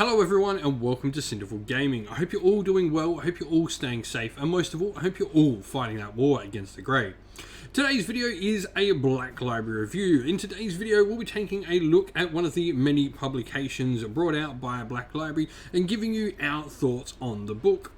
Hello everyone and welcome to Cinderful Gaming. I hope you're all doing well, I hope you're all staying safe, and most of all, I hope you're all fighting that war against the grey. Today's video is a Black Library review. In today's video, we'll be taking a look at one of the many publications brought out by Black Library and giving you our thoughts on the book,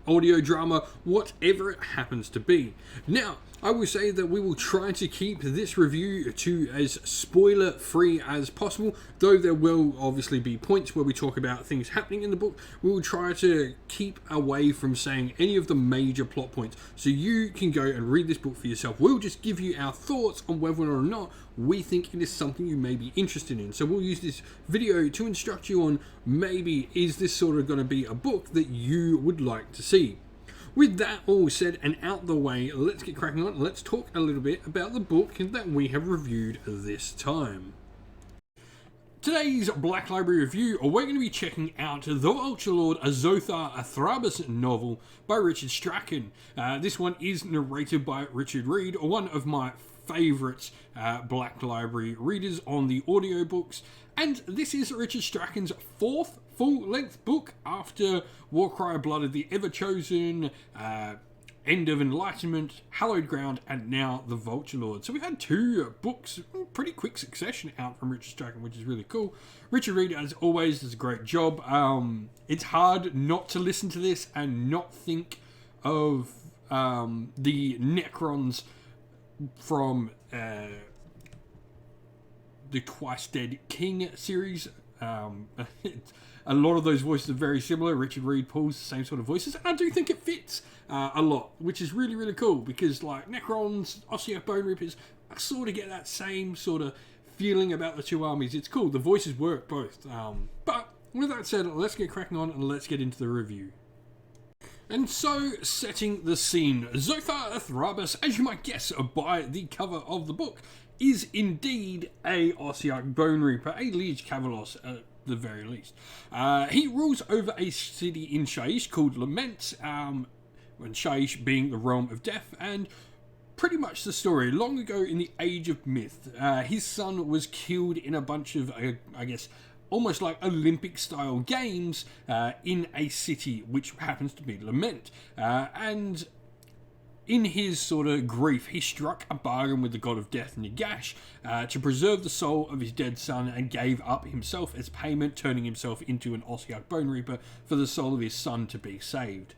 audio drama, whatever it happens to be. Now, I will say that we will try to keep this review to as spoiler free as possible, though there will obviously be points where we talk about things happening in the book. We will try to keep away from saying any of the major plot points, so you can go and read this book for yourself. We'll just give you our thoughts on whether or not we think it is something you may be interested in. So we'll use this video to instruct you on maybe is this sort of going to be a book that you would like to see. With that all said and out the way, let's get cracking on. Let's talk a little bit about the book that we have reviewed this time. Today's Black Library review, we're going to be checking out The Vulture Lord, a Zothar Athrabis novel by Richard Strachan. This one is narrated by Richard Reed, one of my favourite Black Library readers on the audiobooks, and this is Richard Strachan's fourth full-length book after Warcry, Blood of the Ever-Chosen, End of Enlightenment, Hallowed Ground, and now The Vulture Lord. So we've had two books in pretty quick succession out from Richard Strachan, which is really cool. Richard Reed, as always, does a great job. It's hard not to listen to this and not think of the Necrons from the Twice Dead King series. A lot of those voices are very similar. Richard Reed pulls the same sort of voices, and I do think it fits a lot, which is really, really cool, because like Necrons, Ossiarch Bone Reapers, I sort of get that same sort of feeling about the two armies. It's cool. The voices work both. But with that said, let's get cracking on and let's get into the review. And so, setting the scene, Zothar Athrabis, as you might guess by the cover of the book, is indeed a Ossiarch Bone Reaper, a Liege Cavalos at the very least. He rules over a city in Shaiish called Lament, and Shaiish being the realm of death, and pretty much the story. Long ago in the Age of Myth, his son was killed in a bunch of, I guess, almost like Olympic-style games in a city which happens to be Lament. And in his sort of grief, he struck a bargain with the god of death, Nagash, to preserve the soul of his dead son, and gave up himself as payment, turning himself into an Ossiarch Bone Reaper for the soul of his son to be saved.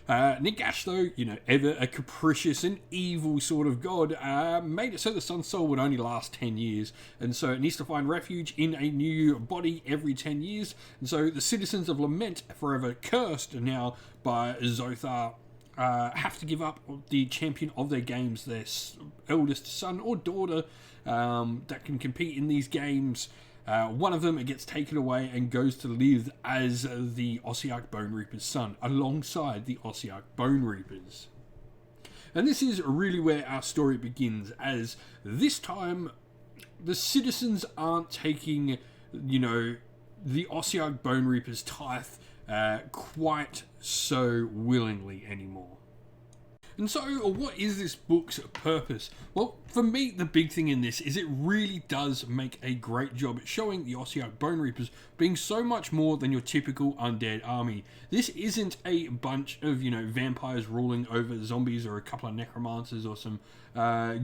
Nagash, though, ever a capricious and evil sort of god, made it so the son's soul would only last 10 years, and so it needs to find refuge in a new body every 10 years, and so the citizens of Lament, forever cursed now by Zothar, have to give up the champion of their games, their eldest son or daughter that can compete in these games. One of them gets taken away and goes to live as the Ossiarch Bone Reaper's son, alongside the Ossiarch Bone Reapers. And this is really where our story begins, as this time the citizens aren't taking, the Ossiarch Bone Reaper's tithe quite so willingly anymore. And so, what is this book's purpose? Well, for me, the big thing in this is it really does make a great job at showing the Ossiarch Bone Reapers being so much more than your typical undead army. This isn't a bunch of, vampires ruling over zombies or a couple of necromancers or some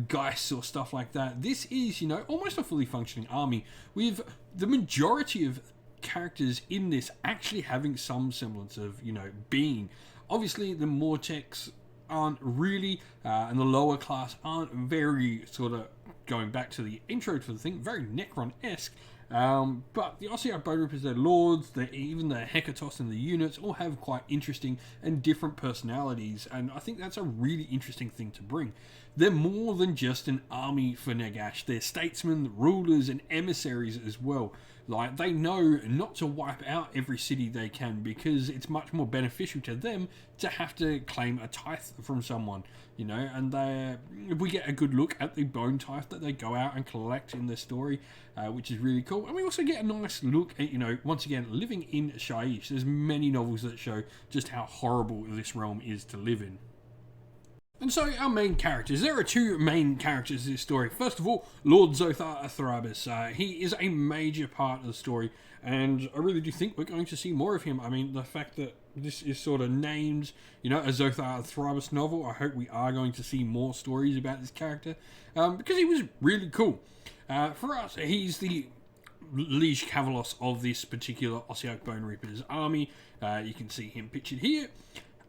geists or stuff like that. This is, almost a fully functioning army with the majority of characters in this actually having some semblance of, being. Obviously, the Mortex aren't really, and the lower class aren't very sort of, going back to the intro to the thing, very Necron-esque, but the Ossiarch Bone Reapers, their lords, even the Hecatos and the units all have quite interesting and different personalities, and I think that's a really interesting thing to bring. They're more than just an army for Nagash. They're statesmen, rulers, and emissaries as well. Like, they know not to wipe out every city they can, because it's much more beneficial to them to have to claim a tithe from someone, and we get a good look at the bone tithe that they go out and collect in their story, which is really cool. And we also get a nice look at, once again, living in Shaiish. There's many novels that show just how horrible this realm is to live in. And so our main characters, there are two main characters in this story. First of all, Lord Zothar Athrabis. He is a major part of the story and I really do think we're going to see more of him. I mean, the fact that this is sort of named, a Zothar Thribus novel, I hope we are going to see more stories about this character, because he was really cool. For us, he's the Liege Cavalos of this particular Ossiarch Bone Reaper's army. You can see him pictured here.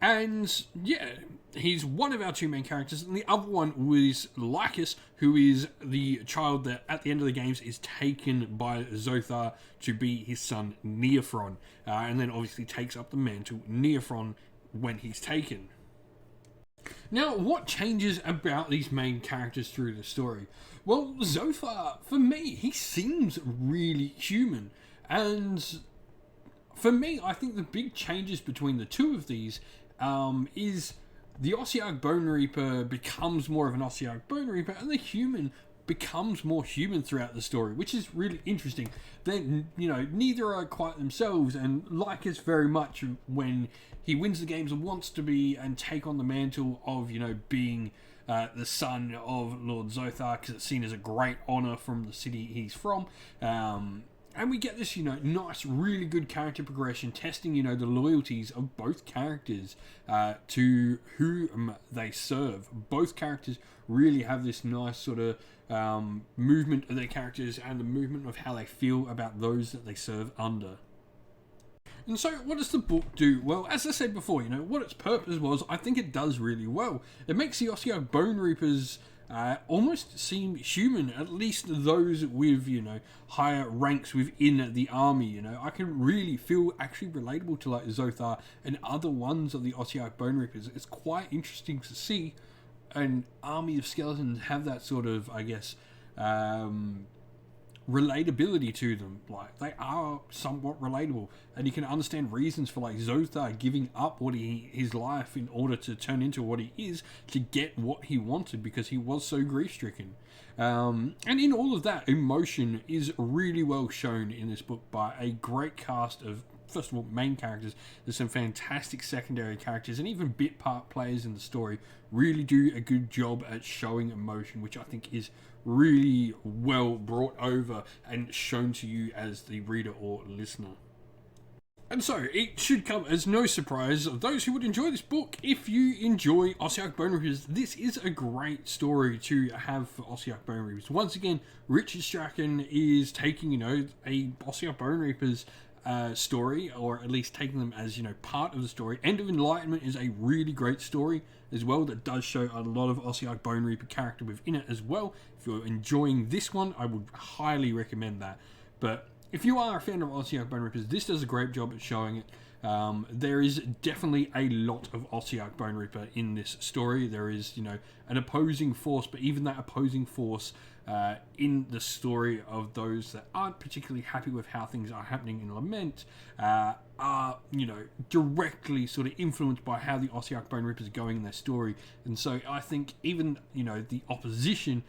And yeah, he's one of our two main characters, and the other one was Lycus, who is the child that at the end of the games is taken by Zothar to be his son Neophron, and then obviously takes up the mantle Neophron when he's taken. Now, what changes about these main characters through the story? Well, Zothar, for me, he seems really human, and for me, I think the big changes between the two of these is the Ossiarch Bone Reaper becomes more of an Ossiarch Bone Reaper, and the human becomes more human throughout the story, which is really interesting. Then, neither are quite themselves, and Lycus very much, when he wins the games and wants to be and take on the mantle of, being the son of Lord Zothar, because it's seen as a great honour from the city he's from. And we get this, nice, really good character progression, testing, the loyalties of both characters to whom they serve. Both characters really have this nice sort of movement of their characters and the movement of how they feel about those that they serve under. And so, what does the book do? Well, as I said before, what its purpose was, I think it does really well. It makes the Ossiarch Bone Reapers almost seem human, at least those with, higher ranks within the army, I can really feel actually relatable to, like, Zothar and other ones of the Ossiarch Bone Reapers. It's quite interesting to see an army of skeletons have that sort of, I guess, relatability to them. Like, they are somewhat relatable, and you can understand reasons for, like, Zothar giving up his life in order to turn into what he is, to get what he wanted, because he was so grief-stricken. And in all of that, emotion is really well shown in this book by a great cast of, first of all, main characters. There's some fantastic secondary characters, and even bit part players in the story really do a good job at showing emotion, which I think is really well brought over and shown to you as the reader or listener. And so, it should come as no surprise of those who would enjoy this book. If you enjoy Ossiarch Bone Reapers, this is a great story to have for Ossiarch Bone Reapers. Once again, Richard Strachan is taking, a Ossiarch Bone Reapers story, or at least taking them as, part of the story. End of Enlightenment is a really great story as well that does show a lot of Ossiarch Bone Reaper character within it as well. If you're enjoying this one, I would highly recommend that. But if you are a fan of Ossiarch Bone Reapers, this does a great job at showing it. There is definitely a lot of Ossiarch Bone Reaper in this story. There is, an opposing force, but even that opposing force in the story of those that aren't particularly happy with how things are happening in Lament are, directly sort of influenced by how the Ossiarch Bone Reapers are going in their story. And so I think even, the opposition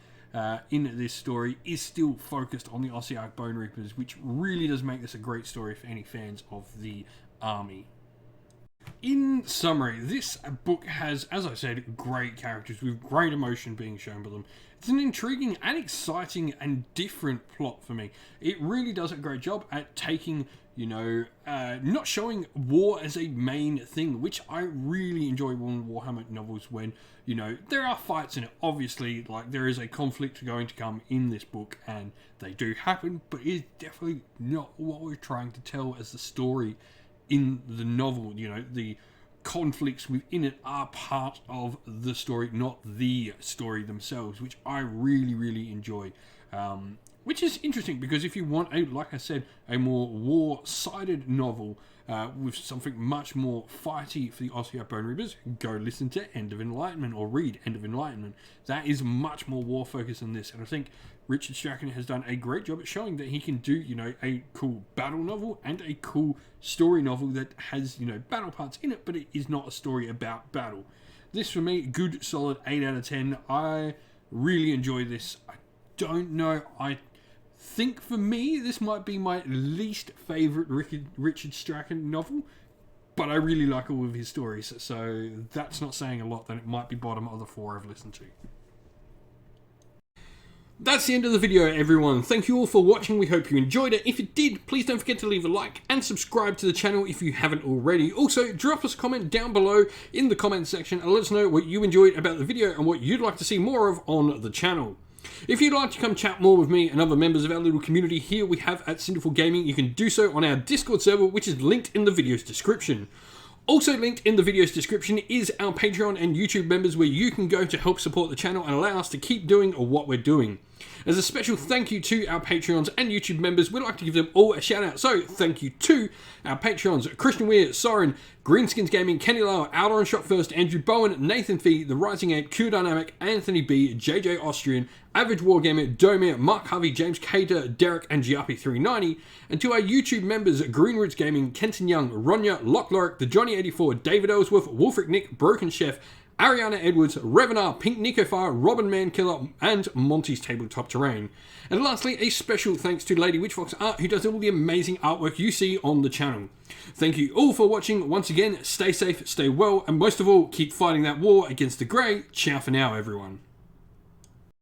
in this story is still focused on the Ossiarch Bone Reapers, which really does make this a great story for any fans of the army. In summary, this book has, as I said, great characters with great emotion being shown by them. It's an intriguing and exciting and different plot for me. It really does a great job at taking, not showing war as a main thing, which I really enjoy in Warhammer novels when, there are fights in it. Obviously, like, there is a conflict going to come in this book, and they do happen, but it is definitely not what we're trying to tell as the story in the novel. The conflicts within it are part of the story, not the story themselves, which I really, really enjoy. Which is interesting, because if you want like I said, a more war-sided novel with something much more fighty for the Ossiarch Bone Reapers, go listen to End of Enlightenment or read End of Enlightenment. That is much more war-focused than this, and I think Richard Strachan has done a great job at showing that he can do, a cool battle novel and a cool story novel that has, battle parts in it, but it is not a story about battle. This, for me, good, solid 8 out of 10. I really enjoy this. I don't know, I think for me, this might be my least favourite Richard Strachan novel, but I really like all of his stories, so that's not saying a lot, then it might be bottom of the 4 I've listened to. That's the end of the video, everyone. Thank you all for watching. We hope you enjoyed it. If you did, please don't forget to leave a like and subscribe to the channel if you haven't already. Also, drop us a comment down below in the comment section and let us know what you enjoyed about the video and what you'd like to see more of on the channel. If you'd like to come chat more with me and other members of our little community here we have at Cinderful Gaming, you can do so on our Discord server, which is linked in the video's description. Also linked in the video's description is our Patreon and YouTube members where you can go to help support the channel and allow us to keep doing what we're doing. As a special thank you to our Patreons and YouTube members, we'd like to give them all a shout out. So thank you to our Patreons, Christian Weir, Soren, Greenskins Gaming, Kenny Lower, Outer on Shot First, Andrew Bowen, Nathan Fee, The Rising Ape, Q Dynamic, Anthony B, JJ Austrian, Average Wargamer, Domir, Mark Harvey, James Cater, Derek, and Giappy390, and to our YouTube members, Green Roots Gaming, Kenton Young, Ronya, Lock Lorick, The Johnny84, David Ellsworth, Wolfric Nick, Broken Chef, Ariana Edwards, Revenar, Pink Nico Fire, Robin Mankiller, and Monty's Tabletop Terrain. And lastly, a special thanks to Lady Witchfox Art, who does all the amazing artwork you see on the channel. Thank you all for watching. Once again, stay safe, stay well, and most of all, keep fighting that war against the grey. Ciao for now, everyone.